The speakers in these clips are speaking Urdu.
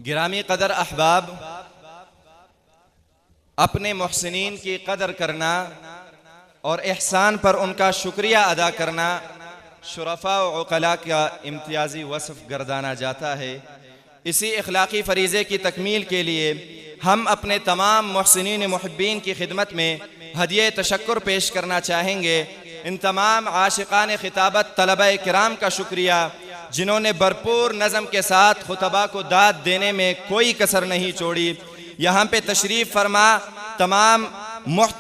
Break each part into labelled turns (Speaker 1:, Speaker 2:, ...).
Speaker 1: گرامی قدر احباب، اپنے محسنین کی قدر کرنا اور احسان پر ان کا شکریہ ادا کرنا شرفاء و عقلاء کا امتیازی وصف گردانا جاتا ہے۔ اسی اخلاقی فریضے کی تکمیل کے لیے ہم اپنے تمام محسنین محبین کی خدمت میں ہدیہ تشکر پیش کرنا چاہیں گے۔ ان تمام عاشقان خطابت طلبہ کرام کا شکریہ جنہوں نے بھرپور نظم کے ساتھ خطبہ کو داد دینے میں کوئی کسر نہیں چھوڑی۔ یہاں پہ تشریف فرما تمام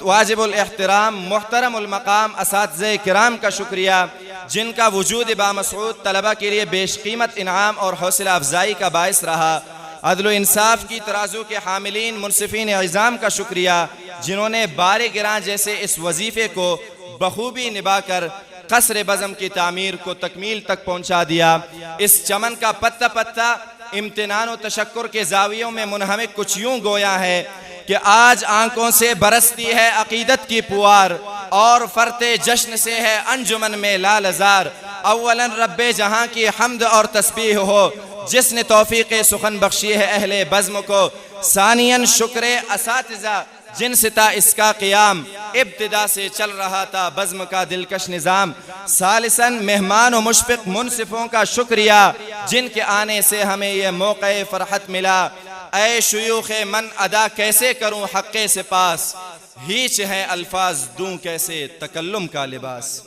Speaker 1: واجب الاحترام محترم المقام اساتذہ کرام کا شکریہ جن کا وجود بامسعود طلبہ کے لیے بیش قیمت انعام اور حوصلہ افزائی کا باعث رہا۔ عدل و انصاف کی ترازو کے حاملین منصفین عظام کا شکریہ جنہوں نے بار گراں جیسے اس وظیفے کو بخوبی نبھا کر قصر بزم کی تعمیر کو تکمیل تک پہنچا دیا۔ اس چمن کا پتہ پتہ امتنان و تشکر کے زاویوں میں منہمک کچھ یوں گویا ہے کہ آج آنکھوں سے برستی ہے عقیدت کی پوار اور فرتے جشن سے ہے انجمن میں لال زار۔ اولاً رب جہاں کی حمد اور تسبیح ہو جس نے توفیق سخن بخشی ہے اہل بزم کو۔ ثانیاً شکر اساتذہ جن سے تھا اس کا قیام، ابتدا سے چل رہا تھا بزم کا دلکش نظام۔ ثالثاً مہمان و مشفق منصفوں کا شکریہ جن کے آنے سے ہمیں یہ موقع فرحت ملا۔ اے شیوخ من ادا کیسے کروں حق سے پاس، ہیچ ہیں الفاظ دوں کیسے تکلم کا لباس۔